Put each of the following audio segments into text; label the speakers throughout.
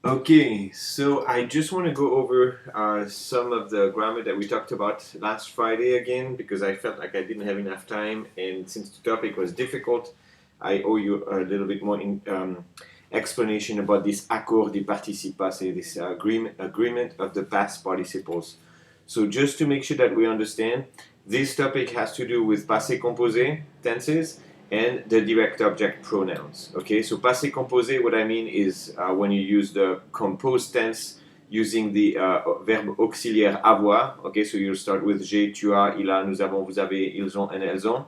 Speaker 1: Okay, so I just want to go over some of the grammar that we talked about last Friday again because I felt like I didn't have enough time, and since the topic was difficult, I owe you a little bit more explanation about this accord des participes, this agreement of the past participles. So just to make sure that we understand, this topic has to do with passé composé tenses and the direct object pronouns. Okay, so passé composé, what I mean is when you use the composed tense using the verbe auxiliaire avoir. Okay, so you'll start with j'ai, tu as, il a, nous avons, vous avez, ils ont, and elles ont,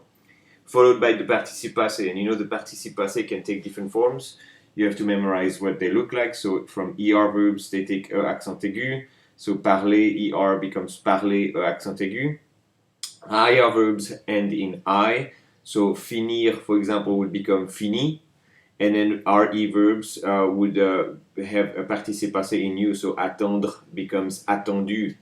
Speaker 1: followed by the participe passé. And you know the participe passé can take different forms. You have to memorize what they look like. So from ER verbs, they take E accent aigu. So parler, ER becomes parler, E accent aigu. IR verbs end in I. So finir, for example, would become fini. And then RE verbs would have a participe passé in you. So attendre becomes attendu.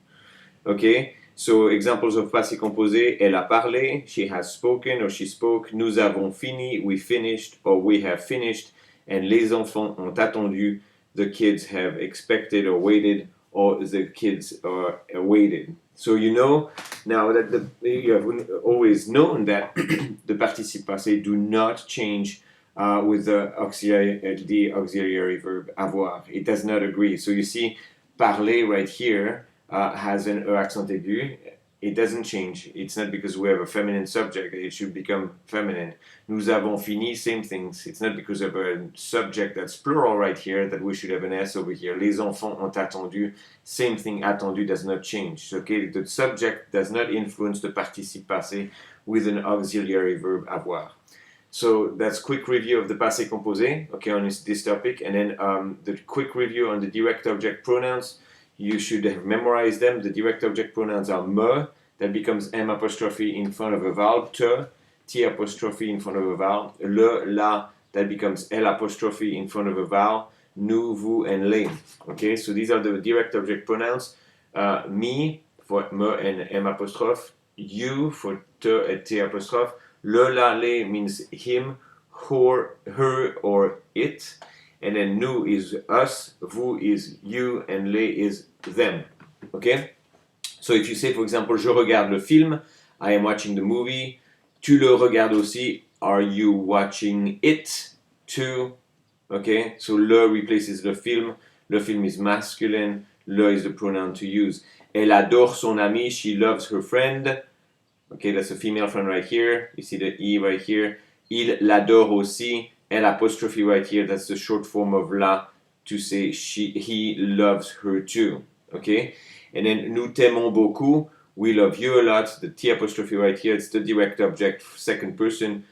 Speaker 1: Okay? So examples of passé composé, elle a parlé, she has spoken or she spoke, nous avons fini, we finished or we have finished, and les enfants ont attendu, the kids have expected or waited, or the kids are waited. So you know now that you have always known that the participe passé do not change with the auxiliary verb avoir. It does not agree. So you see, parler right here has an E accent aigu. It doesn't change. It's not because we have a feminine subject. It should become feminine. Nous avons fini, same things. It's not because of a subject that's plural right here that we should have an S over here. Les enfants ont attendu, same thing. Attendu does not change. Okay, the subject does not influence the participe passé with an auxiliary verb avoir. So that's quick review of the passé composé, okay, on this topic, and then the quick review on the direct object pronouns. You should have memorized them. The direct object pronouns are me, that becomes M apostrophe in front of a vowel, T apostrophe in front of a vowel, le, la, that becomes L apostrophe in front of a vowel, nous, vous, and les. Okay, so these are the direct object pronouns. Me for me and M apostrophe, you for te and T apostrophe, le, la, les means him, her, or it. And then nous is us, vous is you, and les is them. Okay? So if you say, for example, je regarde le film, I am watching the movie. Tu le regardes aussi, are you watching it too? Okay? So le replaces le film. Le film is masculine. Le is the pronoun to use. Elle adore son ami, she loves her friend. Okay, that's a female friend right here. You see the E right here. Il l'adore aussi. L apostrophe right here, that's the short form of la to say he loves her too. Okay? And then nous t'aimons beaucoup, we love you a lot. The T apostrophe right here, it's the direct object, second person.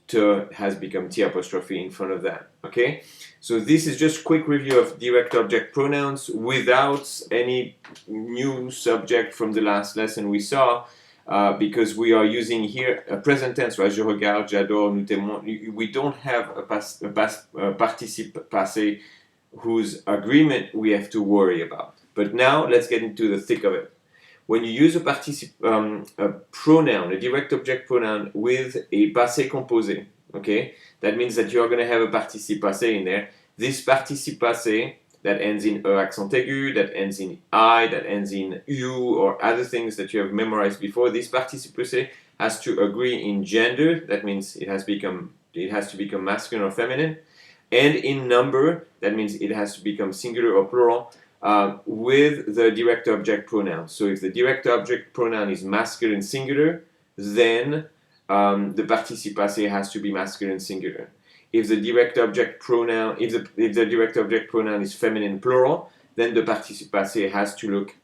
Speaker 1: Te has become T apostrophe in front of that. Okay? So this is just quick review of direct object pronouns without any new subject from the last lesson we saw. Because we are using here a present tense, right? Je regarde, j'adore, nous t'aimons. We don't have a participe passé whose agreement we have to worry about. But now let's get into the thick of it. When you use a pronoun, a direct object pronoun with a passé composé, okay, that means that you are going to have a participe passé in there. This participe passé that ends in E accent aigu, that ends in I, that ends in U, or other things that you have memorized before. This participe passé has to agree in gender, that means it has to become masculine or feminine, and in number, that means it has to become singular or plural, with the direct object pronoun. So if the direct object pronoun is masculine singular, then the participe passé has to be masculine singular. If the direct object pronoun, if the direct object pronoun is feminine plural, then the participe passé has to look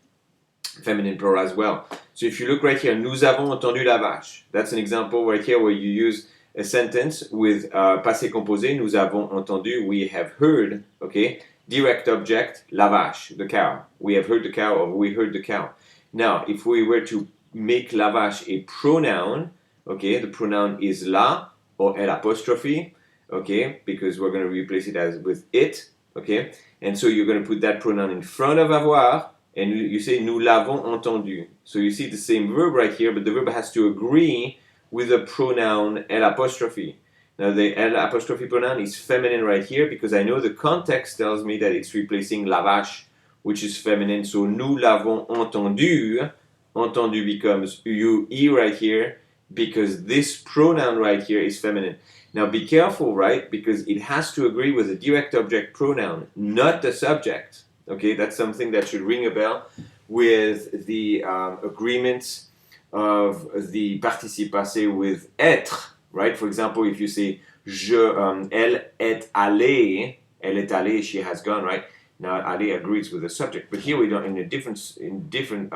Speaker 1: feminine plural as well. So if you look right here, nous avons entendu la vache. That's an example right here where you use a sentence with passé composé. Nous avons entendu, we have heard. Okay, direct object, la vache, the cow. We have heard the cow, or we heard the cow. Now, if we were to make la vache a pronoun, okay, the pronoun is la or L apostrophe. Okay, because we're going to replace it as with it, okay, and so you're going to put that pronoun in front of avoir, and you say nous l'avons entendu. So you see the same verb right here, but the verb has to agree with the pronoun L apostrophe. Now the L apostrophe pronoun is feminine right here because I know the context tells me that it's replacing la vache, which is feminine. So nous l'avons entendu. Entendu becomes UE right here because this pronoun right here is feminine. Now be careful, right? Because it has to agree with the direct object pronoun, not the subject. Okay, that's something that should ring a bell with the agreements of the participe passé with être, right? For example, if you say elle est allée, she has gone, right? Now allée agrees with the subject, but here we don't in a different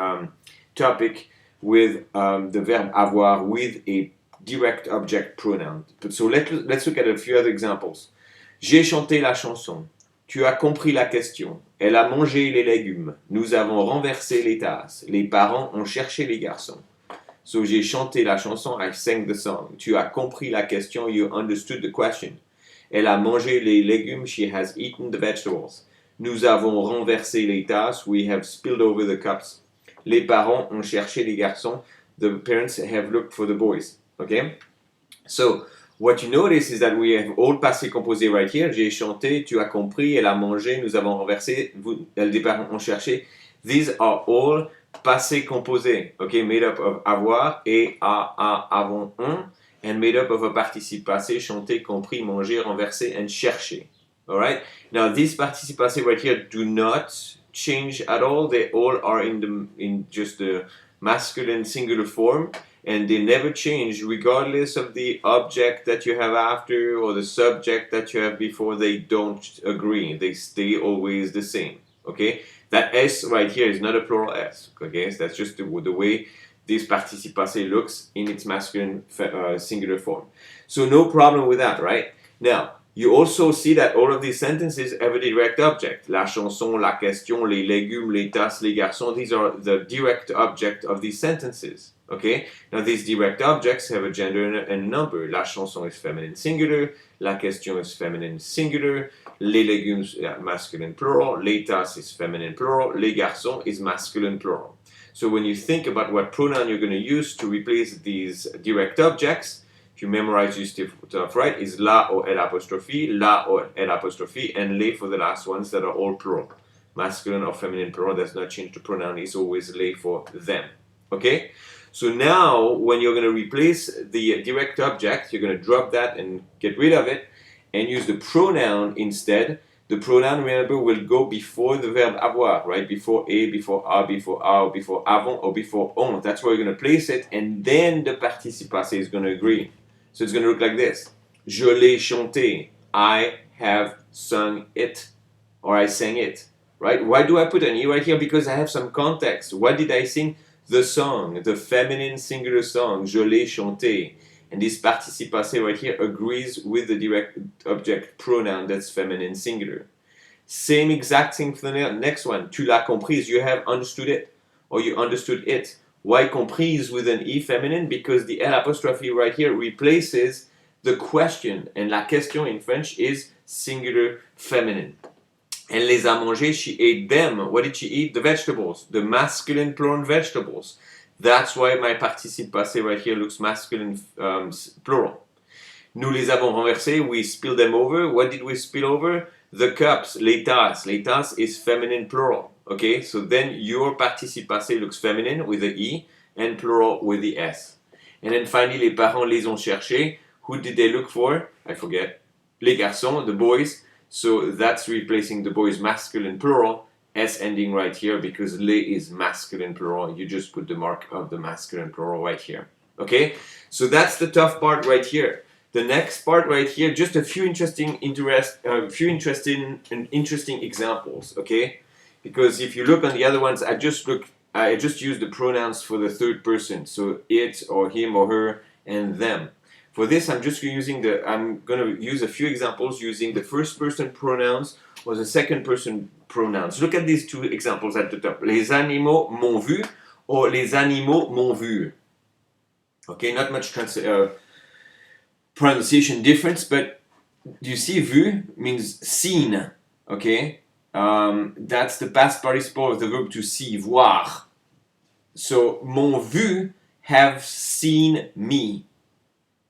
Speaker 1: topic with the verb avoir with a direct object pronoun. So let's look at a few other examples. J'ai chanté la chanson. Tu as compris la question. Elle a mangé les légumes. Nous avons renversé les tasses. Les parents ont cherché les garçons. So j'ai chanté la chanson. I sang the song. Tu as compris la question. You understood the question. Elle a mangé les légumes. She has eaten the vegetables. Nous avons renversé les tasses. We have spilled over the cups. Les parents ont cherché les garçons. The parents have looked for the boys. Okay? So, what you notice is that we have all passé composé right here. J'ai chanté, tu as compris, elle a mangé, nous avons renversé, les parents ont cherché. These are all passé composé, okay, made up of avoir, et a, avons, on, and made up of a participe passé, chanté, compris, manger, renversé, and chercher. Alright? Now, these participes passés right here do not change at all. They all are in just the masculine singular form. And they never change regardless of the object that you have after or the subject that you have before. They don't agree. They stay always the same. Okay? That S right here is not a plural S. Okay? So that's just the way this participe passé looks in its masculine singular form. So no problem with that, right? Now, you also see that all of these sentences have a direct object. La chanson, la question, les légumes, les tasses, les garçons. These are the direct object of these sentences. Okay? Now these direct objects have a gender and a number. La chanson is feminine singular. La question is feminine singular. Les légumes, masculine plural. Les tasses is feminine plural. Les garçons is masculine plural. So when you think about what pronoun you're going to use to replace these direct objects, if you memorize your stuff right, is la or L apostrophe, la or L apostrophe, and les for the last ones that are all plural. Masculine or feminine plural does not change the pronoun. It's always les for them. Okay? So now, when you're going to replace the direct object, you're going to drop that and get rid of it and use the pronoun instead. The pronoun, remember, will go before the verb avoir, right? Before a, before a, before a, before avant, or before on. That's where you're going to place it, and then the participe passé is going to agree. So it's going to look like this. Je l'ai chanté. I have sung it, or I sang it, right? Why do I put an E right here? Because I have some context. What did I sing? The song, the feminine singular song, je l'ai chanté. And this participe passé right here agrees with the direct object pronoun that's feminine singular. Same exact thing for the next one. Tu l'as comprise, you have understood it, or you understood it. Why comprise with an E feminine? Because the L apostrophe right here replaces the question. And la question in French is singular feminine. Elle les a mangés, she ate them. What did she eat? The vegetables, the masculine plural vegetables. That's why my participe passé right here looks masculine plural. Nous les avons renversés, we spilled them over. What did we spill over? The cups, les tasses. Les tasses is feminine plural. Okay, so then your participe passé looks feminine with the E and plural with the S. And then finally, les parents les ont cherchés. Who did they look for? I forget. Les garçons, the boys. So that's replacing the boys masculine plural, S ending right here because les is masculine plural. You just put the mark of the masculine plural right here. Okay? So that's the tough part right here. The next part right here, just a few interesting examples, okay? Because if you look on the other ones, I just used the pronouns for the third person. So it or him or her and them. For this, I'm going to use a few examples using the first person pronouns or the second person pronouns. Look at these two examples at the top. Les animaux m'ont vu or les animaux m'ont vu. Okay, not much pronunciation difference, but you see vu means seen. Okay, that's the past participle of the verb to see, voir. So, m'ont vu have seen me.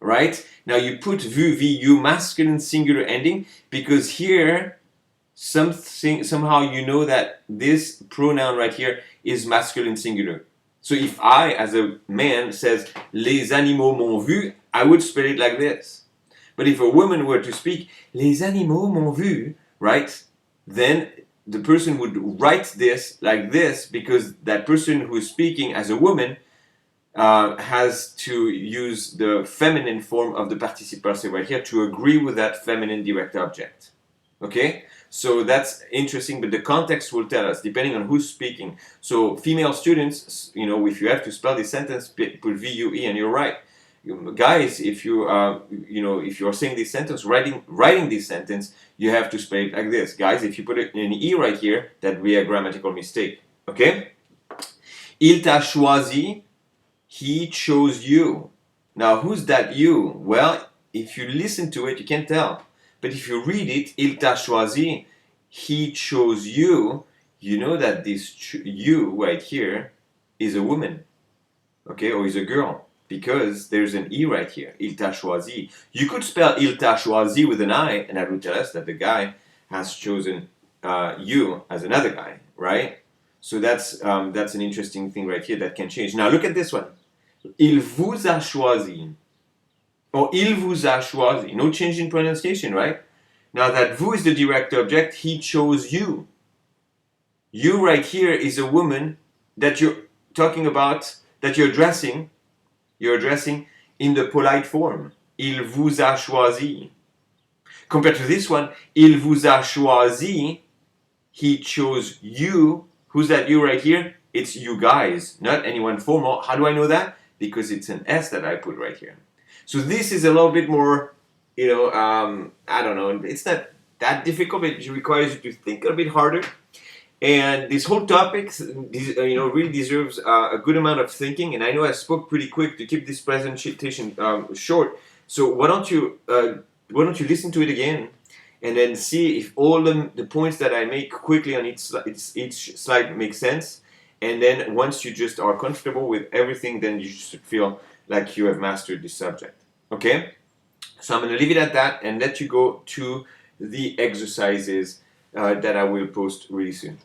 Speaker 1: right? Now you put vu, vu, masculine singular ending, because here somehow you know that this pronoun right here is masculine singular. So if I, as a man, says les animaux m'ont vu, I would spell it like this. But if a woman were to speak les animaux m'ont vu, right, then the person would write this like this, because that person who is speaking as a woman has to use the feminine form of the participe passé right here to agree with that feminine direct object. Okay? So that's interesting, but the context will tell us, depending on who's speaking. So female students, you know, if you have to spell this sentence, put V-U-E and you're right. Guys, if you if you're saying this sentence, writing this sentence, you have to spell it like this. Guys, if you put it in an E right here, that'd be a grammatical mistake. Okay? Il t'a choisi, he chose you. Now, who's that you? Well, if you listen to it, you can't tell. But if you read it, il t'a choisi, he chose you, you know that this you right here is a woman, okay, or is a girl, because there's an E right here, il t'a choisi. You could spell il t'a choisi with an I, and that would tell us that the guy has chosen you as another guy, right? So that's an interesting thing right here that can change. Now look at this one. Il vous a choisi. Or il vous a choisi. No change in pronunciation, right? Now that vous is the direct object, he chose you. You right here is a woman that you're talking about, that you're addressing in the polite form. Il vous a choisi. Compared to this one, il vous a choisi, he chose you. Who's that you right here? It's you guys, not anyone formal. How do I know that? Because it's an S that I put right here. So this is a little bit more, I don't know, it's not that difficult, but it requires you to think a bit harder. And this whole topic, really deserves a good amount of thinking. And I know I spoke pretty quick to keep this presentation short. So why don't you listen to it again, and then see if all the points that I make quickly on each slide make sense. And then once you just are comfortable with everything, then you should feel like you have mastered this subject. Okay? So I'm going to leave it at that and let you go to the exercises that I will post really soon.